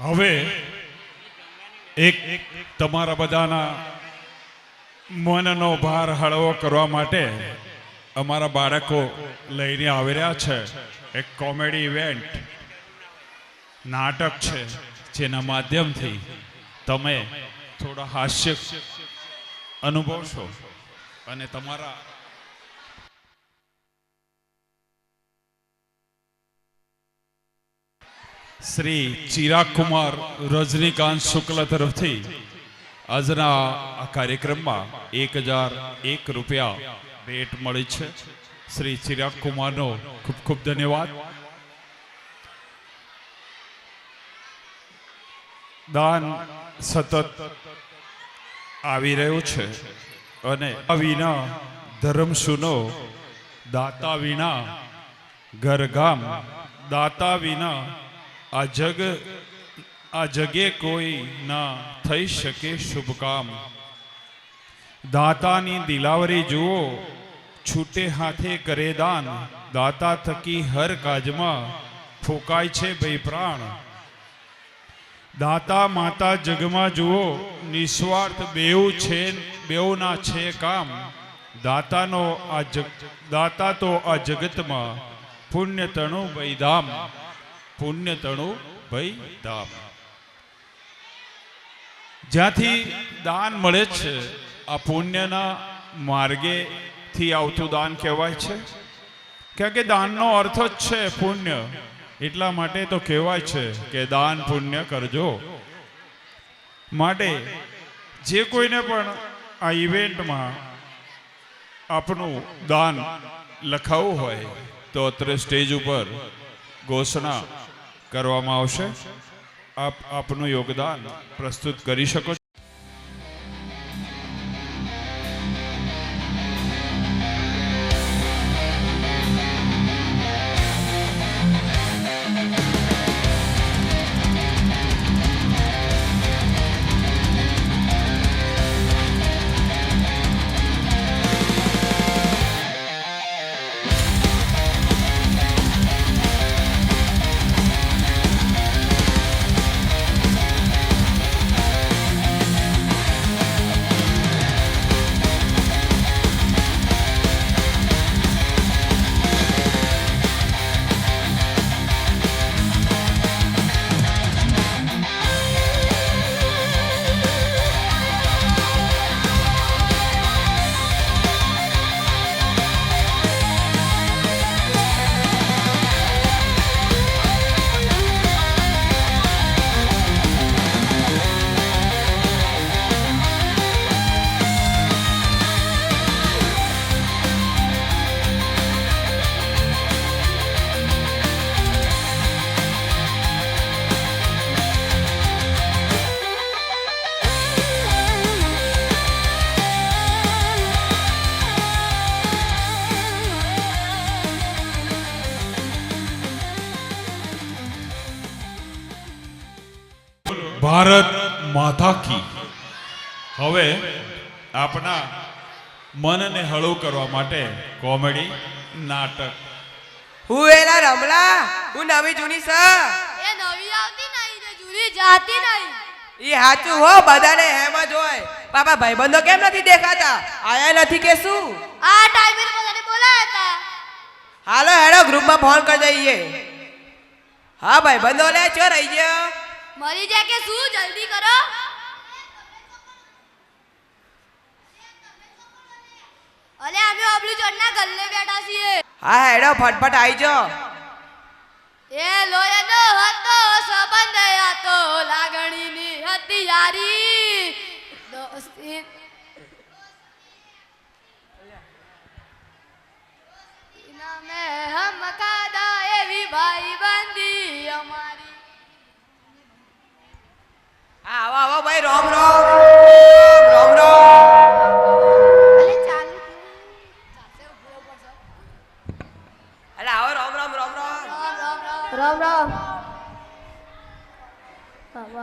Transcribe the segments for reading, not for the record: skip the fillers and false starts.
હવે એક તમારા બધાના મનનો ભાર હળવો કરવા માટે અમારા બાળકો લઈને આવી રહ્યા છે એક કોમેડી ઇવેન્ટ નાટક છે જેના માધ્યમથી તમે થોડા હાસ્ય અનુભવશો અને તમારા શ્રી ચિરાગ કુમાર રજનીકાંત શુક્લ તરફથી આજના આ કાર્યક્રમમાં 1001 રૂપિયા ભેટ મળી છે. શ્રી ચિરાગ કુમારનો ખૂબ ખૂબ ધન્યવાદ. દાન સતત આવી રહ્યું છે અને વિના ધર્મ સુનો, દાતા વિના ઘર ગામ, દાતા વિના આ જગે કોઈ ના થઈ શકે શુભ કામ. દાતાની દિલાવરી જુઓ, છૂટે હાથે કરે દાન, દાતા થકી હર કાજમાં ફૂંકાય છે ભઈ પ્રાણ. દાતા માતા જગમાં જુઓ, નિસ્વાર્થ બેઉના છે કામ. દાતા તો આ જગતમાં પુણ્ય તણું ભઈ ધામ, પુણ્ય તણું ભઈ ધામ. જ્યાંથી દાન મળે છે આ પુણ્યના માર્ગેથી આવતું દાન કહેવાય છે. કારણ કે દાનનો અર્થ જ છે પુણ્ય. એટલા માટે તો કહેવાય છે કે દાન પુણ્ય કરજો. માટે જે કોઈને પણ આ ઇવેન્ટમાં આપનું દાન લખાવવું હોય તો અત્રે સ્ટેજ ઉપર ઘોષણા કરવામાં આવશે. આપ આપનું યોગદાન પ્રસ્તુત કરી શકો છો. ભારત માતા કી. હવે આપણા મનને હળવું કરવા માટે કોમેડી નાટક. હું એલા રમલા, હું નવી જૂની છે. એ નવી આવતી નહીં ને જૂની જાતી નહીં. ઈ હાચું હો, બધાને હેમ જ હોય. બાપા ભાઈબંધો કેમ નથી દેખાતા? આયા નથી કે શું? આ ટાઈમે બધાને બોલાયા હતા. હાલો હેડો ગ્રુપમાં ફોન કરી દઈએ. હા ભાઈબંધો લે ચો રહી ગયો. મરી જાય કે શું? જલ્દી કરો. અલે અમે ઓબલી ચોરના ગલ્લે બેઠા છીએ. હા હેડો ફટફટ આવી જાઓ. એ લોયનો હતો સંબંધ હતો, લાગણીની હતી યારી દોસ્તી. ઇનામે હમ કાદા એવી ભાઈ બંધી અમારી. આવો આવો ભાઈ, રોમ રોમ રોમ રોમ. અલે ચાલુ સાસે ઉભો પડશે. અલે આવો રોમ રોમ રોમ રોમ. રામ રામ.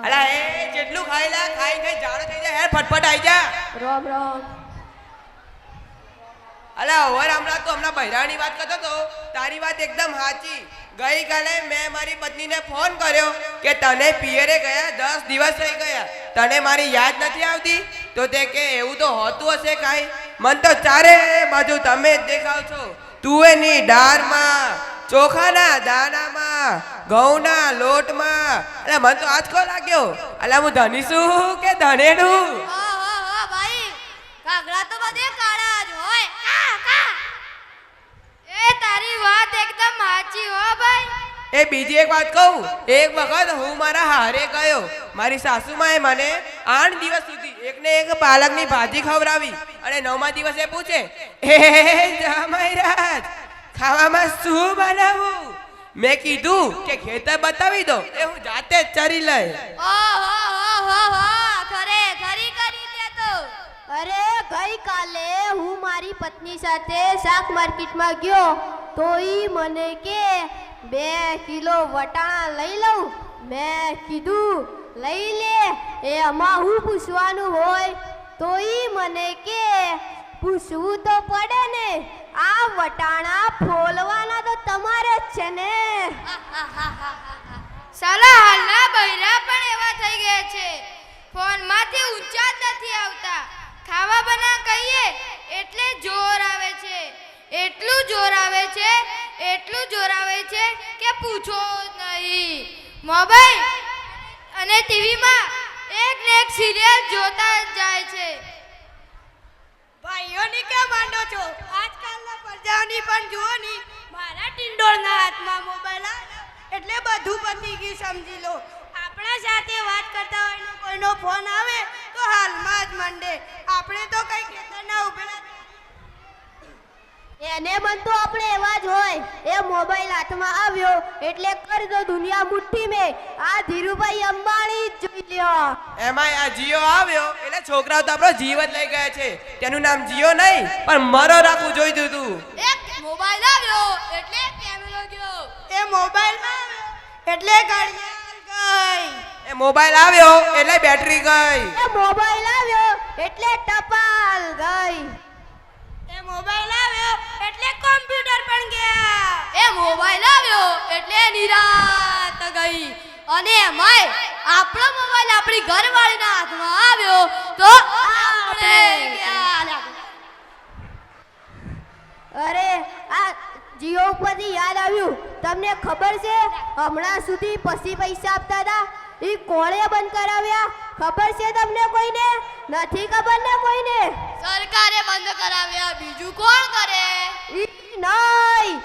અલે એ જેટલું ખાઈ લે, ખાઈ ખાઈ જાડો થઈ જાય. હેડ ફટફટ આવી જા. રામ રામ. અલે હવે હમણાં તો હમણાં બૈરાની વાત કરતો તો, તારી વાત એકદમ સાચી. ગઈકાલે મેં મારી પત્નીને ફોન કર્યો કે તને પિયરે ગયા 10 દિવસ થઈ ગયા, તને મારી યાદ નથી આવતી? તો તે કે એવું તો હોતું હશે કાંઈ, મન તો ચારે બાજુ તમે જ દેખાવ છો. તુવેરની દાળમાં, ચોખાના દાણામાં, ઘઉંના લોટમાં. એટલે મને તો આંચકો લાગ્યો. એટલે હું ધનીશું કે ધનેડું? ઓહો ભાઈ, કાગડા તો બધે કાળા જ હોય. એ તારી વાત એકદમ સાચી હો ભાઈ. એ બીજી એક વાત કહું, એક વખત હું મારા હારે ગયો. મારી સાસુમાએ મને 8 દિવસ સુધી એકને એક પાલકની ભાજી ખવડાવી અને 9મા દિવસે પૂછે, એ જમાઈરાજ, ખાવામાં શું બનાવું? મેં કીધું કે ખેતર બતાવી દો, એ હું જાતે જ ચરી લઈ. ઓહો ખરી કરી દે તો. અરે ગઈકાલે હું મારી પત્ની સાથે શાક માર્કેટમાં ગયો તો ઈ મને કે 2 કિલો વટાણા લઈ લઉં. મેં કીધું લઈ લે, એમાં હું પૂછવાનું હોય? તો ઈ મને કે પૂછવું તો પડે ને, આ વટાણા ફોલવાના તો તમારે જ છે ને. સાલા હાલના બૈરા પણ એવા થઈ ગયા છે, ફોનમાંથી ઊંચા જ નથી આવતા. ખાવા બના કહીએ એટલે જોર આવે છે, એટલું જોર આવે છે કે પૂછો જ નહીં. મોબાઈલ અને ટીવીમાં એક ને એક સિરિયલ જોતા જ જાય છે. ભાઈઓની કે માંડો છો? આજકાલના પ્રજાઓની પણ જુઓ ની, મારા ટિંડોળના હાથમાં મોબાઈલ આવ્યો એટલે બધું પતી ગયું સમજી લો. આપણા સાથે વાત કરતા હોય ને કોઈનો ફોન આવે તો હાલમાં જ મંડે. આપણે તો કઈ ખેતરના ઉભેલા એને મન તો આપણે એવા જ હોય. એ મોબાઈલ હાથમાં આવ્યો એટલે કર દો દુનિયા મુઠ્ઠી મેં. આ ધીરુભાઈ અંબાણી જ જોઈ લ્યો. એમાં આ જીઓ આવ્યો એટલે છોકરાઓ તો આપણો જીવ જ લઈ ગયા છે. તેનું નામ જીઓ નહીં પણ મરો રાખવું જોઈતું હતું. એક મોબાઈલ આવ્યો એટલે કેમેરો ગયો. એ મોબાઈલમાં આવ્યો એટલે ઘડિયાળ ગઈ. એ મોબાઈલ આવ્યો એટલે બેટરી ગઈ. એ મોબાઈલ આવ્યો એટલે ટપાલ ગઈ. એ મોબાઈલ આવ્યો એટલે કોમ્પ્યુટર પણ ગયા. એ મોબાઈલ આવ્યો એટલે નિરાત ગઈ. અને એમાંય આપણો મોબાઈલ આપણી ઘરવાળીના હાથમાં આવ્યો તો આપણે ગયા. અરે આ જીઓ ઉપરથી યાદ આવ્યું, તમને ખબર છે હમણાં સુધી પછી પૈસા આપતા હતા એ કોણે બંધ કરાવ્યા? ખબર છે તમને કોઈને? નથી ખબર ને કોઈને? સરકારે બંધ કરાવ્યા, બીજું કોણ કરે? ઈ નહીં,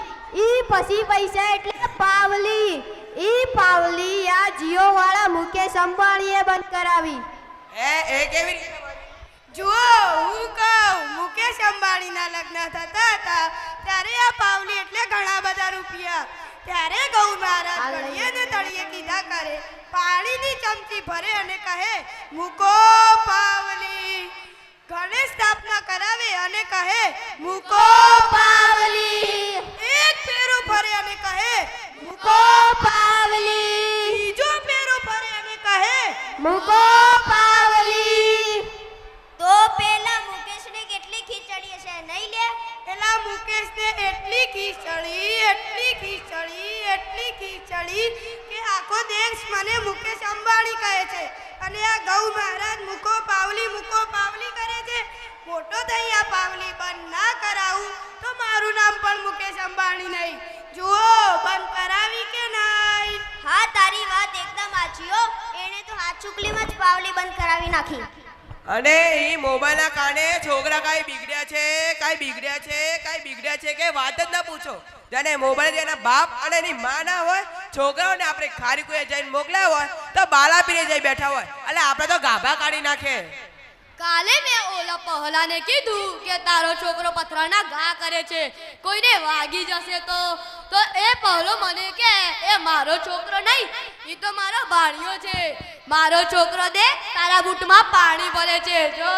ઈ પછી પૈસા એટલે પાવલી. ઈ પાવલી આ જીઓ વાળા મુકેશ અંબાણીએ બંધ કરાવી. એ કેવી રીતે? જુઓ હું કહું, મુકેશ અંબાણીના લગ્ન થતા હતા ત્યારે આ પાવલી એટલે ઘણા બધા રૂપિયા. ત્યારે ગૌ મહારાજ તળિયે ને તળિયે કીધા કરે, પાણીની ચમચી ભરે અને કહે મૂકો પાવલી. ગણેશ સ્થાપના કરાવે અને કહે મૂકો પાવલી. એક ફેરું ફરે અને કહે મૂકો પાવલી. બીજો ફેરું ફરે અને કહે મૂકો પાવલી. તો પેલા મુકેશને કેટલી ખીચડી હશે નહીં લે? પેલા મુકેશને એટલી ખીચડી કે આખો દેશ મને મુકેશ અંબાણી કહે છે. અને આ ગૌ મહારાજ મૂકો પાવલી કરે છે. મોટો થઈ આ પાવલી બંધ ના કરાવું તો મારું નામ પણ મુકેશ અંબાણી નહીં. જુઓ બંધ કરાવી કે નહીં? હા, તારી વાત એકદમ સાચી હો. એણે તો હાથ ચૂકલીમાં જ પાવલી બંધ કરાવી નાખી. અને ઈ મોબાઈલના કારણે છોકરા કાંઈ બિગડ્યા છે કે વાત જ ન પૂછો. જાણે મોબાઈલ એના બાપ અને એની માં ના હોય, છોકરાઓને આપણે ખારી કોઈ જઈને મોકલ્યા હોય તો બાલા પીને જઈ બેઠા હોય એટલે આપણે તો ગાભા કાઢી નાખે. કાલે મેં ઓલા પહલાને કીધું કે તારો છોકરો પથરાના ઘા કરે છે, કોઈને વાગી જશે તો એ પહલો મને કે એ મારો છોકરો નહીં, એ તો મારો ભાણિયો છે. મારો છોકરો દે તારા બૂટમાં પાણી ભરે છે. જો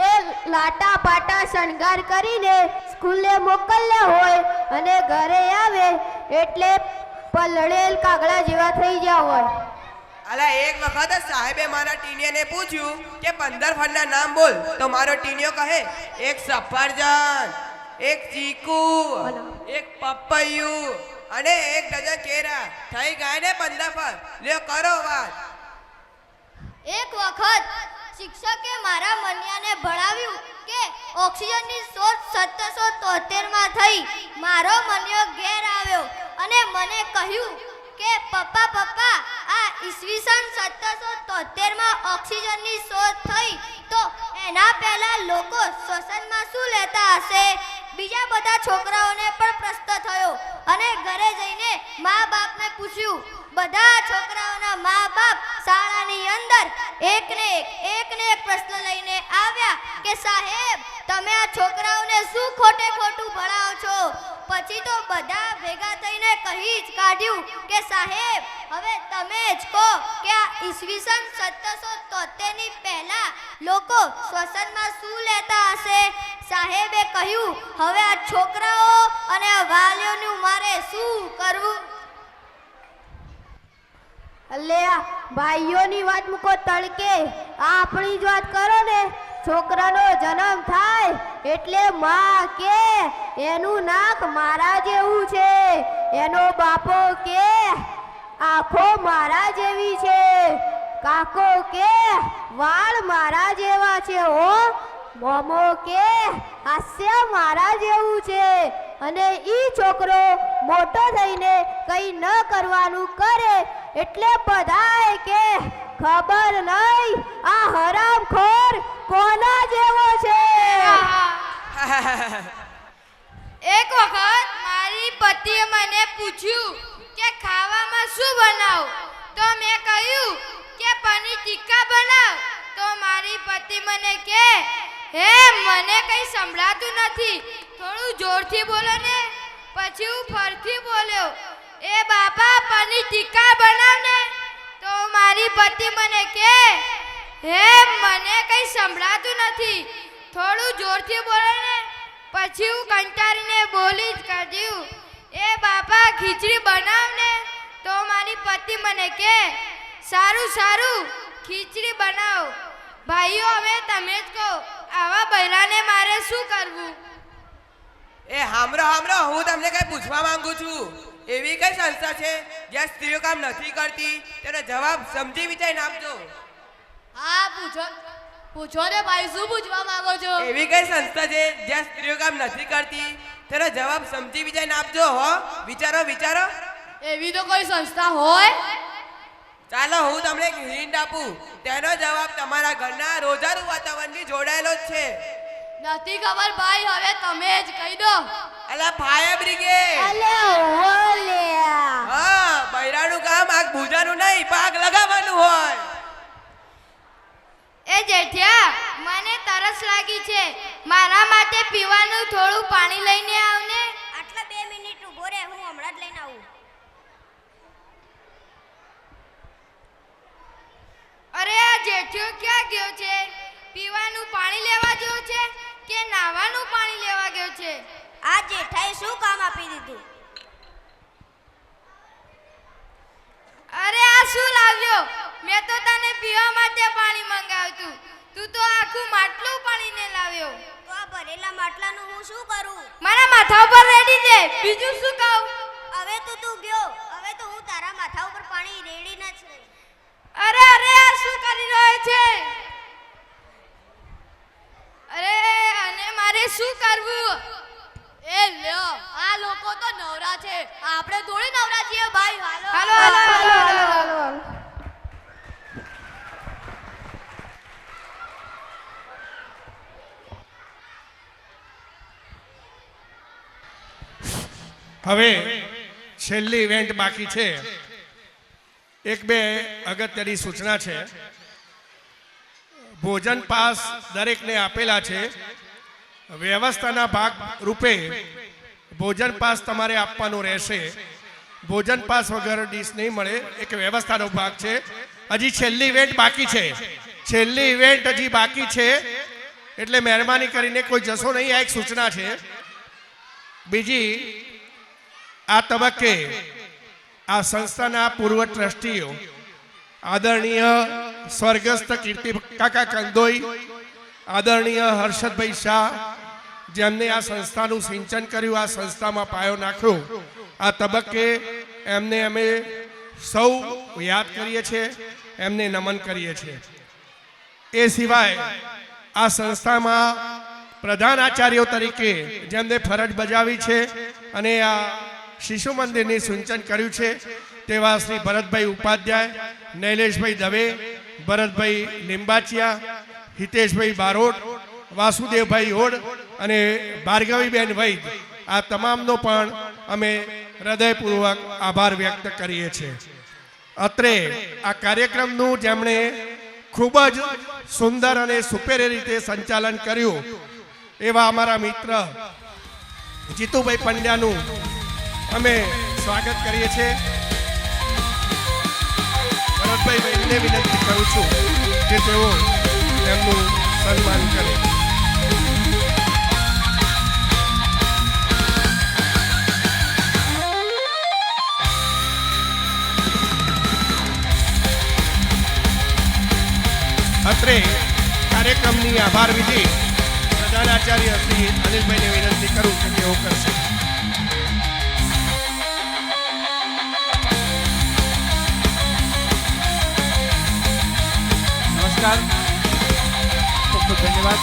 એ લાટા પાટા શણગાર કરીને સ્કૂલે મોકલ્યા હોય અને ઘરે આવે એટલે પલળેલ કાગડા જેવા થઈ ગયા હોય. અલા એક વખત સાહેબે મારા ટીનિયાને પૂછ્યું કે 15 ફળના નામ બોલ, તો મારો ટીનિયો કહે એક સફરજન, એક ચીકુ, એક પપૈયું અને 1 ડઝન કેરા. થઈ ગયા ને 15 ફળ. લ્યો કરો વાત. એક વખત શિક્ષકે મારા મન્યાને ભણાવ્યું કે ઓક્સિજનની શોધ 1773 માં થઈ. મારો મન્યો ઘેર આવ્યો અને મને કહ્યું કે પપ્પા આ ઈસવીસન 1773 માં ઓક્સિજનની શોધ થઈ તો એના પહેલા લોકો શ્વસનમાં શું લેતા હશે? બીજા બધા છોકરાઓને પણ પ્રશ્ન થયો અને ઘરે જઈને મા બાપને પૂછ્યું. બધા છોકરાઓના મા બાપ શાળાની અંદર એકને એક પ્રશ્ન લઈને આવ્યા કે સાહેબ તમે આ છોકરાઓને શું ખોટે ખોટું ભણાવો છો? પછી તો બધા ભેગા થઈને કહી જ કાઢ્યું કે સાહેબ હવે તમે જ કહો કે આ ઈસવીસન 1773 ની પહેલા લોકો શ્વસનમાં શું લેતા હશે? સાહેબે કહ્યું હવે આ છોકરાઓ અને આ વાલીઓનું મારે શું કરવું? અલ્યા ભાઈઓની વાત મૂકો તડકે, આપણી જ વાત કરો ને. છોકરાનો જન્મ થાય એટલે માં કે એનું નાક મારા જેવું છે, એનો બાપો કે આંખો મારા જેવી છે, કાકો કે વાળ મારા જેવા છે, હો મોમો કે હાસ્ય મારા જેવું છે. અને ઈ છોકરો મોટો થઈને કઈ ન કરવાનું કરે એટલે બધાય કે ખબર નહીં આ હરામખોર કોના જેવો છે. એક વખત મારી પતિએ મને પૂછ્યું કે ખાવામાં શું બનાવું, તો મેં કહ્યું કે પનીર ટિક્કા બનાવ. તો મારી પતિ મને કહે હે મને કંઈ સંભળાતું નથી, થોડું જોરથી બોલો ને. પછી હું ફરીથી બોલ્યો એ બાપા પનીર ટિક્કા બનાવ ને. તો મારી પતિ મને કહે હે મને કંઈ સંભળાતું નથી, થોડું જોરથી બોલો ને. પછી હું કંટાળીને બોલી જ કાઢ્યું એ બાપા ખીચડી બનાવ ને. તો મારી પતિ મને કહે સારું ખીચડી બનાવ. ભાઈઓ હવે તમે જ કહો આવા બૈરાને મારે શું કરવું? એ હામરો હું તમને કઈ પૂછવા માંગુ છું. એવી કઈ સંસ્થા છે જ્યાં સ્ત્રીઓ કામ નથી કરતી? તેનો જવાબ સમજી વિચારીને આપજો. હા પૂછો ને ભાઈ, શું પૂછવા માંગો છો? એવી કઈ સંસ્થા છે જ્યાં સ્ત્રીઓ કામ નથી કરતી? તેનો જવાબ સમજી વિચારીને આપજો. હો વિચારો. એવી તો કોઈ સંસ્થા હોય? ચાલો હું તમને એક હિન્ટ આપું. તેનો જવાબ તમારા ઘરના રોજાનું વાતાવરણથી જોડાયેલો જ છે. નથી ખબર ભાઈ, હવે તમે જ કહી દો. અલા ફાયર બ્રિગેડ. ઓલ્યા હા, બૈરાનું કામ આગ બુઝાનું નહીં, પાક લગાવવાનું હોય. એ જેઠિયા મને તરસ લાગી છે, મારા માટે પીવાનું થોડું પાણી લઈને આવને. આટલા 2 મિનિટ ઊભો રહે, હું હમણાં જ લઈને આવું. અરે આ જેઠિયો ક્યાં ગયો છે? પીવાનું પાણી લેવા ગયો છે કે નાવાનું પાણી લેવા ગયો છે? આ જેઠાએ શું કામ આપી દીધું? અરે આ શું લાવ્યો? મેં તો તને પીવા માટે પાણી મંગાવ્યું, તું તો આખું માટલું પાણીને લાવ્યો. તો આ ભરેલા માટલાનું હું શું કરું? મારા માથા ઉપર રેડી દે, બીજું શું કહું? હવે તો તું ગયો, હવે તો હું તારા માથા ઉપર પાણી રેડી ન જ રહી. અરે આ શું કરી રહ્યો છે? અરે અને મારે શું કરવું? એ લ્યો આ લોકો તો નવરા છે, આપણે થોડી નવરા છીએ ભાઈ. હાલો. હવે છેલ્લી ઇવેન્ટ બાકી છે. એક બે અગત્યની સૂચના છે. ભોજન પાસ દરેકને આપેલા છે. વ્યવસ્થાના ભાગ રૂપે ભોજન પાસ તમારે આપવાનો રહેશે. ભોજન પાસ વગર ડીશ નહીં મળે, એક વ્યવસ્થાનો ભાગ છે. હજી છેલ્લી ઇવેન્ટ બાકી છે, એટલે મહેરબાની કરીને કોઈ જશો નહીં. આ એક સૂચના છે. બીજી, આ તબક્કે આ સંસ્થાના પૂર્વ ટ્રસ્ટીઓ આદરણીય સ્વર્ગસ્થ કીર્તિ કાકા કંદોઈ, આદરણીય હર્ષદભાઈ શાહ, જેમને આ સંસ્થાનું સિંચન કર્યું, આ સંસ્થામાં પાયો નાખ્યો, આ તબક્કે એમને અમે સૌ યાદ કરીએ છીએ, એમને નમન કરીએ છીએ. એ સિવાય આ સંસ્થામાં પ્રધાન આચાર્યો તરીકે જેમને ફરજ બજાવી છે અને આ શિશુ મંદિરની સિંચન કર્યું છે તેવા શ્રી ભરતભાઈ ઉપાધ્યાય, નૈલેશભાઈ દવે, ભરતભાઈ લીંબાચિયા, હિતેશભાઈ બારોટ, વાસુદેવભાઈ હોડ અને ભાર્ગવીબેન વૈદ, આ તમામનો પણ અમે હૃદયપૂર્વક આભાર વ્યક્ત કરીએ છીએ. અત્રે આ કાર્યક્રમનું જેમણે ખૂબ જ સુંદર અને સુપેરે રીતે સંચાલન કર્યું એવા અમારા મિત્ર જીતુભાઈ પંડ્યાનું અમે સ્વાગત કરીએ છીએ. ભરતભાઈ વૈદને વિનંતી કરું છું કે તેઓ એમનું સન્માન કરે. અત્રે કાર્યક્રમની આભાર વિધિ પ્રધાન આચાર્ય શ્રી અનિલભાઈને વિનંતી કરું કે તેઓ કરશે. નમસ્કાર, ખૂબ ખૂબ ધન્યવાદ.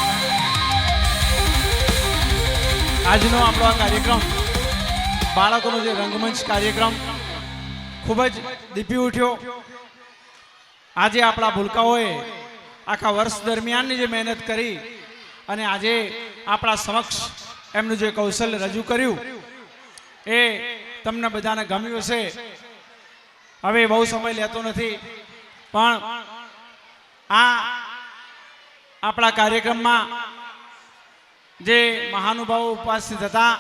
આજનો આપણો આ કાર્યક્રમ, બાળકોનો જે રંગમંચ કાર્યક્રમ ખૂબ જ દીપી ઉઠ્યો. આજે આપણા ભૂલકાઓએ આખા વર્ષ દરમિયાનની જે મહેનત કરી અને આજે આપણા સમક્ષ એમનું જે કૌશલ્ય રજૂ કર્યું એ તમને બધાને ગમ્યું હશે. હવે બહુ સમય લેતો નથી, પણ આ આપણા કાર્યક્રમમાં જે મહાનુભાવો ઉપસ્થિત હતા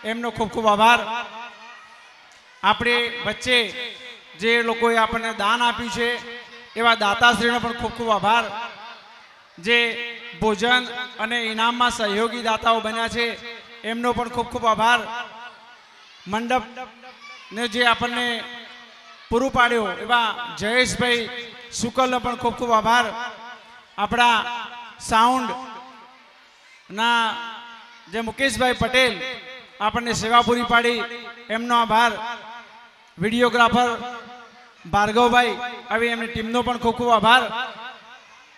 એમનો ખૂબ ખૂબ આભાર. આપણી વચ્ચે જે લોકોએ આપણને દાન આપ્યું છે એવા દાતાશ્રીનો પણ ખૂબ ખૂબ આભાર. જે ભોજન અને ઇનામમાં સહયોગી દાતાઓ બન્યા છે એમનો પણ ખૂબ ખૂબ આભાર. મંડપને જે આપણને પૂરું પાડ્યો એવા જયેશભાઈ શુકલનો પણ ખૂબ ખૂબ આભાર. આપણા સાઉન્ડના જે મુકેશભાઈ પટેલ આપણને સેવા પૂરી પાડી એમનો આભાર. વિડીયોગ્રાફર ભાર્ગવભાઈ, આવી એમની ટીમનો પણ ખૂબ ખૂબ આભાર.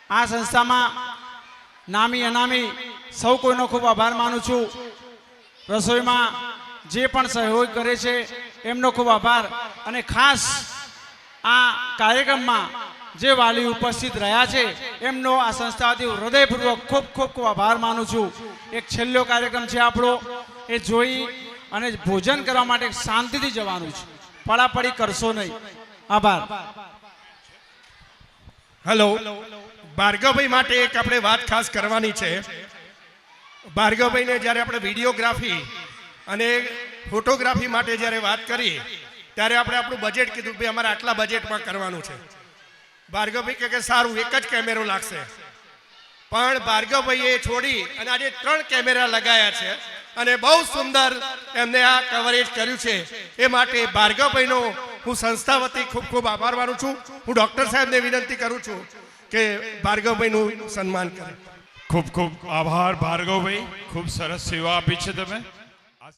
આ સંસ્થામાં નામી અનામી સૌ કોઈનો ખૂબ આભાર માનું છું. રસોઈમાં જે પણ સહયોગ કરે છે એમનો ખૂબ આભાર. અને ખાસ આ કાર્યક્રમમાં જે વાલી ઉપસ્થિત રહ્યા છે એમનો આ સંસ્થાથી હૃદયપૂર્વક ખૂબ ખૂબ ખૂબ આભાર માનું છું. એક છેલ્લો કાર્યક્રમ છે આપણો, એ જોઈ અને ભોજન કરવા માટે શાંતિથી જવાનું છે, પડાપડી કરશો નહીં. આભાર. હેલો, ભાર્ગવભાઈ માટે એક આપણે વાત ખાસ કરવાની છે. ભાર્ગવભાઈને જ્યારે આપણે વિડીયોગ્રાફી અને ફોટોગ્રાફી માટે જ્યારે વાત કરી ત્યારે આપણે આપણું બજેટ કીધું ભાઈ અમારે આટલા બજેટમાં કરવાનું છે. ભાર્ગવભાઈ કે સારું, એક જ કેમેરો લાગશે. પણ ભાર્ગવભાઈએ છોડી અને આજે 3 કેમેરા લગાયા છે અને બહુ સુંદર એમને આ કવરેજ કર્યું છે. એ માટે ભાર્ગવભાઈનો હું સંસ્થા વતી ખૂબ ખૂબ આભાર માનું છું. હું ડૉક્ટર સાહેબને વિનંતી કરું છું કે ભાર્ગવભાઈનું સન્માન કરે. ખૂબ ખૂબ આભાર ભાર્ગવભાઈ, ખૂબ સરસ સેવા આપી છે તમે.